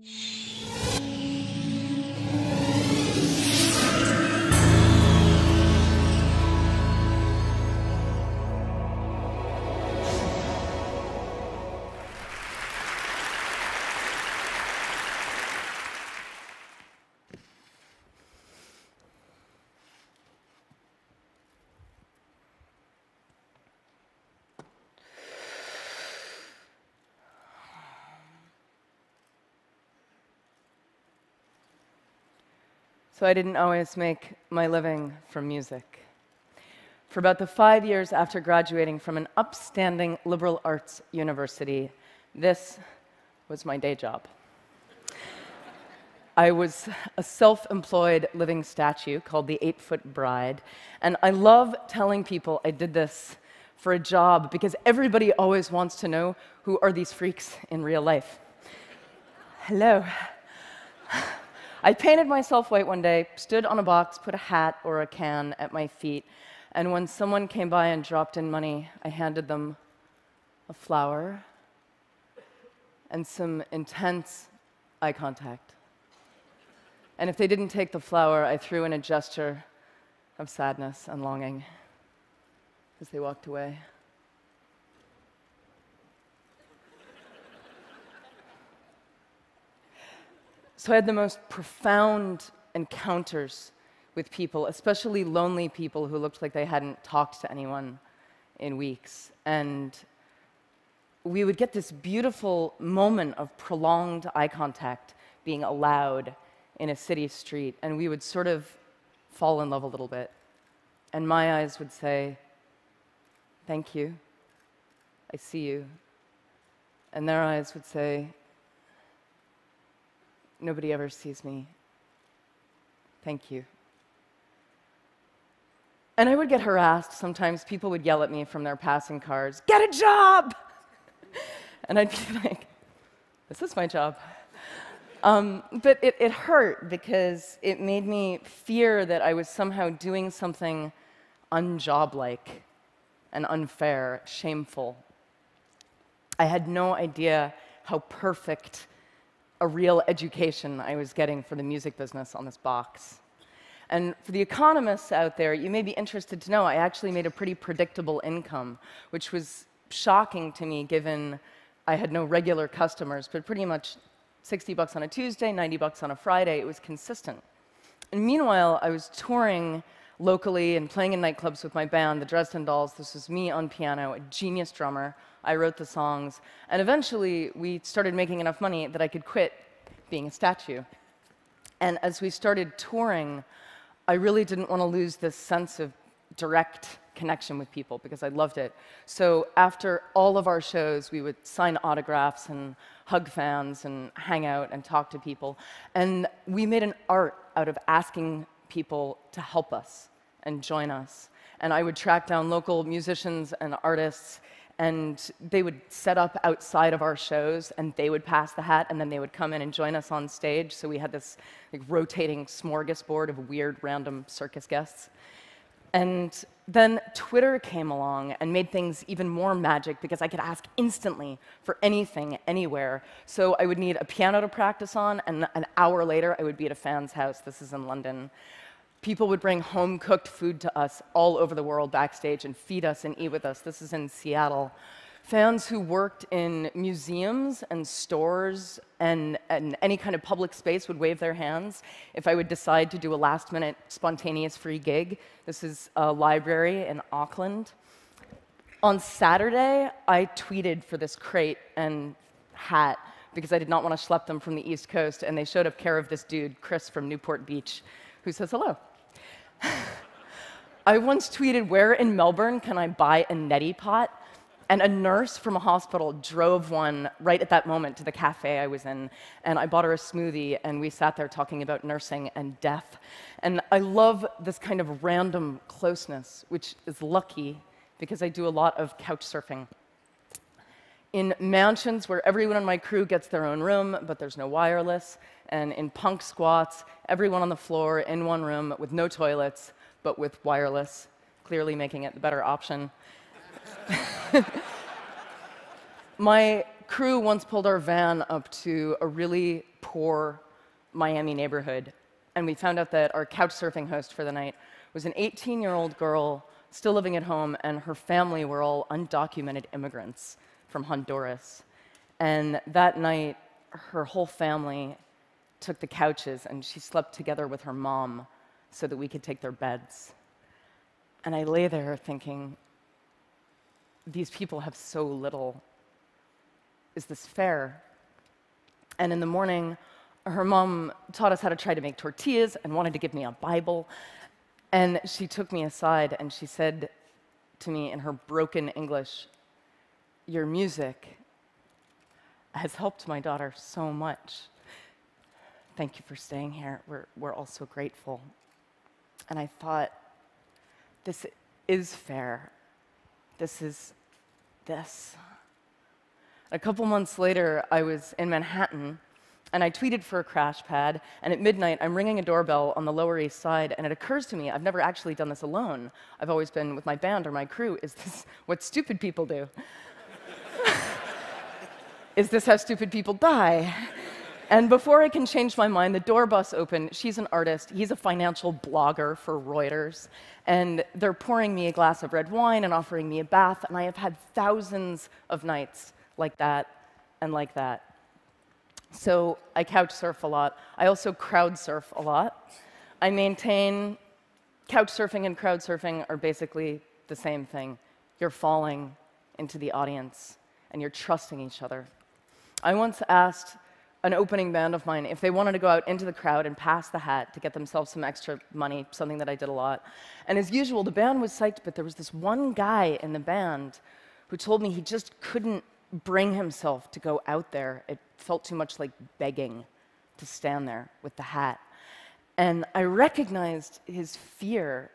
So I didn't always make my living from music. For about the 5 years after graduating from an upstanding liberal arts university, this was my day job. I was a self-employed living statue called the 8-Foot Bride, and I love telling people I did this for a job because everybody always wants to know who are these freaks in real life. Hello. I painted myself white one day, stood on a box, put a hat or a can at my feet, and when someone came by and dropped in money, I handed them a flower and some intense eye contact. And if they didn't take the flower, I threw in a gesture of sadness and longing as they walked away. So I had the most profound encounters with people, especially lonely people who looked like they hadn't talked to anyone in weeks. And we would get this beautiful moment of prolonged eye contact being allowed in a city street, and we would sort of fall in love a little bit. And my eyes would say, "Thank you, I see you." And their eyes would say, "Nobody ever sees me. Thank you." And I would get harassed. Sometimes people would yell at me from their passing cars, "Get a job!" And I'd be like, "This is my job." But it hurt because it made me fear that I was somehow doing something unjob-like and unfair, shameful. I had no idea how perfect a real education I was getting for the music business on this box. And for the economists out there, you may be interested to know I actually made a pretty predictable income, which was shocking to me given I had no regular customers, but pretty much $60 on a Tuesday, $90 on a Friday. It was consistent. And meanwhile, I was touring locally and playing in nightclubs with my band, the Dresden Dolls. This was me on piano, a genius drummer. I wrote the songs. And eventually, we started making enough money that I could quit being a statue. And as we started touring, I really didn't want to lose this sense of direct connection with people because I loved it. So after all of our shows, we would sign autographs and hug fans and hang out and talk to people. And we made an art out of asking people to help us and join us. And I would track down local musicians and artists, and they would set up outside of our shows, and they would pass the hat, and then they would come in and join us on stage. So we had this rotating smorgasbord of weird, random circus guests. And then Twitter came along and made things even more magic because I could ask instantly for anything, anywhere. So I would need a piano to practice on, and an hour later, I would be at a fan's house. This is in London. People would bring home-cooked food to us all over the world backstage and feed us and eat with us. This is in Seattle. Fans who worked in museums and stores and any kind of public space would wave their hands if I would decide to do a last-minute spontaneous free gig. This is a library in Auckland. On Saturday, I tweeted for this crate and hat because I did not want to schlep them from the East Coast, and they showed up care of this dude, Chris from Newport Beach, who says hello. I once tweeted, "Where in Melbourne can I buy a neti pot?" And a nurse from a hospital drove one right at that moment to the cafe I was in, and I bought her a smoothie, and we sat there talking about nursing and death. And I love this kind of random closeness, which is lucky because I do a lot of couch surfing. In mansions where everyone on my crew gets their own room, but there's no wireless, and in punk squats, everyone on the floor in one room with no toilets, but with wireless, clearly making it the better option. My crew once pulled our van up to a really poor Miami neighborhood, and we found out that our couch surfing host for the night was an 18-year-old girl still living at home, and her family were all undocumented immigrants from Honduras. And that night, her whole family took the couches, and she slept together with her mom so that we could take their beds. And I lay there thinking, these people have so little. Is this fair? And in the morning, her mom taught us how to try to make tortillas and wanted to give me a Bible. And she took me aside and she said to me in her broken English, "Your music has helped my daughter so much. Thank you for staying here. We're all so grateful." And I thought, this is fair. This is this. A couple months later, I was in Manhattan, and I tweeted for a crash pad, and at midnight, I'm ringing a doorbell on the Lower East Side, and it occurs to me, I've never actually done this alone. I've always been with my band or my crew. Is this what stupid people do? Is this how stupid people die? And before I can change my mind, the door busts open. She's an artist. He's a financial blogger for Reuters. And they're pouring me a glass of red wine and offering me a bath, and I have had thousands of nights like that and like that. So I couch surf a lot. I also crowd surf a lot. I maintain couch surfing and crowd surfing are basically the same thing. You're falling into the audience, and you're trusting each other. I once asked an opening band of mine if they wanted to go out into the crowd and pass the hat to get themselves some extra money, something that I did a lot. And as usual, the band was psyched, but there was this one guy in the band who told me he just couldn't bring himself to go out there. It felt too much like begging to stand there with the hat. And I recognized his fear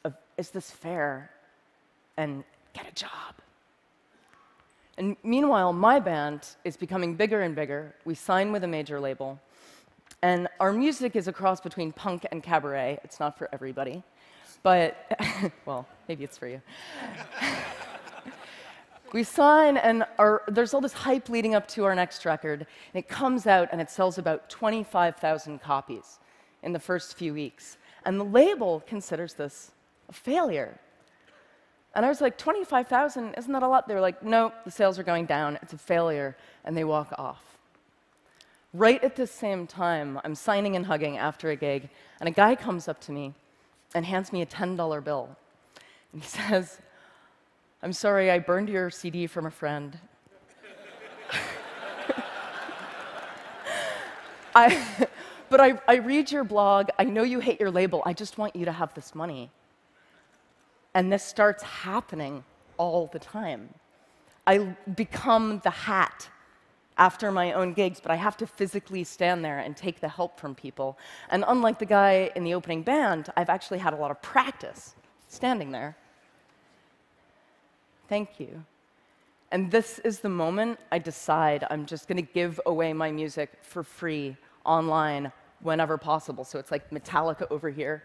of, is this fair? And get a job. And meanwhile, my band is becoming bigger and bigger. We sign with a major label. And our music is a cross between punk and cabaret. It's not for everybody. But, well, maybe it's for you. We sign, and there's all this hype leading up to our next record. And it comes out, and it sells about 25,000 copies in the first few weeks. And the label considers this a failure. And I was like, 25,000, isn't that a lot? They were like, no, the sales are going down, it's a failure, and they walk off. Right at the same time, I'm signing and hugging after a gig, and a guy comes up to me and hands me a $10 bill. And he says, "I'm sorry, I burned your CD from a friend." But I read your blog, I know you hate your label, I just want you to have this money. And this starts happening all the time. I become the hat after my own gigs, but I have to physically stand there and take the help from people. And unlike the guy in the opening band, I've actually had a lot of practice standing there. Thank you. And this is the moment I decide I'm just going to give away my music for free online whenever possible. So it's like Metallica over here.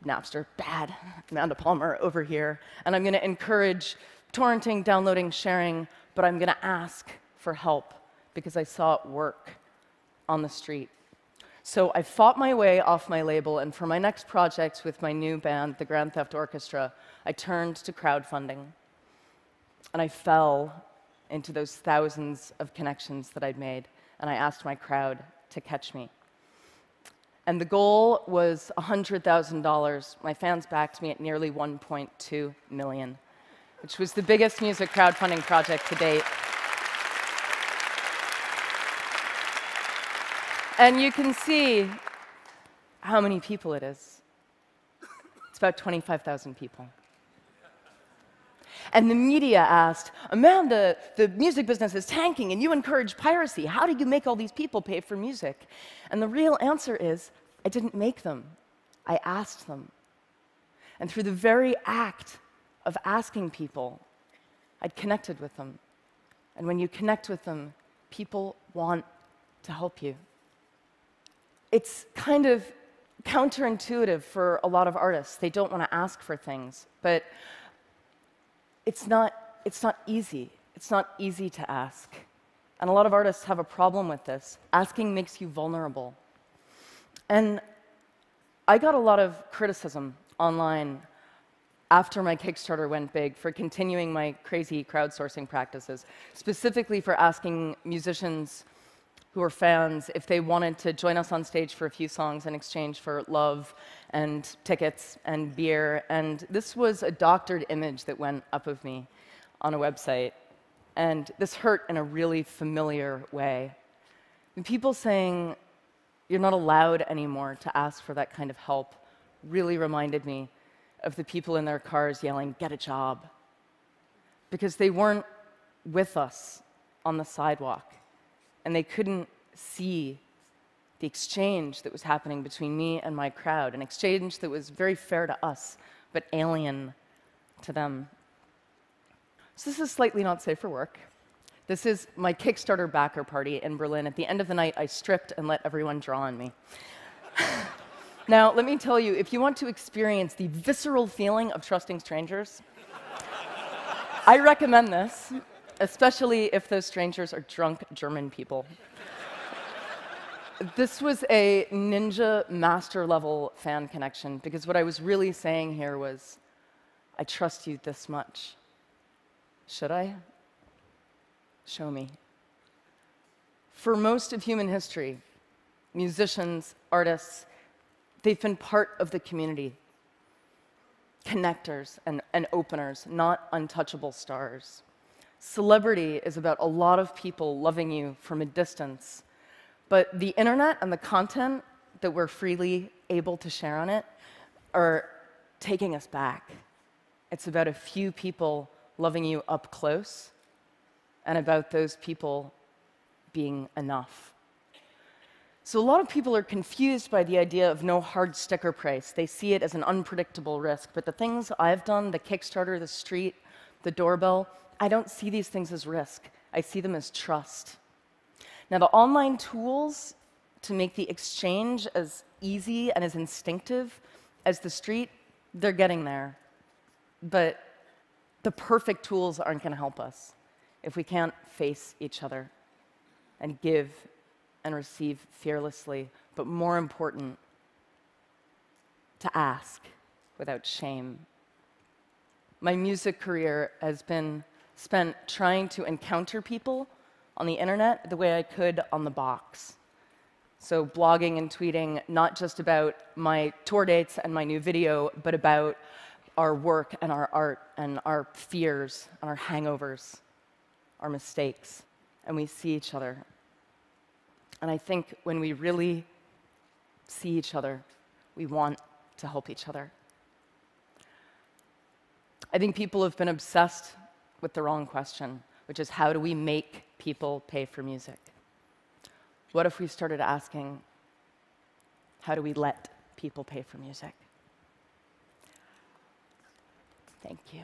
Napster, bad. Amanda Palmer over here. And I'm going to encourage torrenting, downloading, sharing, but I'm going to ask for help because I saw it work on the street. So I fought my way off my label, and for my next project with my new band, the Grand Theft Orchestra, I turned to crowdfunding. And I fell into those thousands of connections that I'd made, and I asked my crowd to catch me. And the goal was $100,000. My fans backed me at nearly $1.2 million, which was the biggest music crowdfunding project to date. And you can see how many people it is. It's about 25,000 people. And the media asked, "Amanda, the music business is tanking and you encourage piracy. How do you make all these people pay for music?" And the real answer is, I didn't make them. I asked them. And through the very act of asking people, I'd connected with them. And when you connect with them, people want to help you. It's kind of counterintuitive for a lot of artists. They don't want to ask for things, but it's not easy. it's not easy to ask. And a lot of artists have a problem with this. Asking makes you vulnerable. And I got a lot of criticism online after my Kickstarter went big for continuing my crazy crowdsourcing practices, specifically for asking musicians who are fans if they wanted to join us on stage for a few songs in exchange for love and tickets and beer. And this was a doctored image that went up of me on a website. And this hurt in a really familiar way. And people saying, "You're not allowed anymore to ask for that kind of help," really reminded me of the people in their cars yelling, "Get a job," because they weren't with us on the sidewalk, and they couldn't see the exchange that was happening between me and my crowd, an exchange that was very fair to us, but alien to them. So this is slightly not safe for work. This is my Kickstarter backer party in Berlin. At the end of the night, I stripped and let everyone draw on me. Now, let me tell you, if you want to experience the visceral feeling of trusting strangers, I recommend this, especially if those strangers are drunk German people. This was a ninja master level fan connection, because what I was really saying here was, I trust you this much. Should I? Show me. For most of human history, musicians, artists, they've been part of the community, connectors and openers, not untouchable stars. Celebrity is about a lot of people loving you from a distance, but the internet and the content that we're freely able to share on it are taking us back. It's about a few people loving you up close, and about those people being enough. So a lot of people are confused by the idea of no hard sticker price. They see it as an unpredictable risk. But the things I've done, the Kickstarter, the street, the doorbell, I don't see these things as risk. I see them as trust. Now, the online tools to make the exchange as easy and as instinctive as the street, they're getting there. But the perfect tools aren't going to help us if we can't face each other and give and receive fearlessly, but more important, to ask without shame. My music career has been spent trying to encounter people on the internet the way I could on the box. So blogging and tweeting, not just about my tour dates and my new video, but about our work and our art and our fears and our hangovers, our mistakes, and we see each other. And I think when we really see each other, we want to help each other. I think people have been obsessed with the wrong question, which is, how do we make people pay for music? What if we started asking, how do we let people pay for music? Thank you.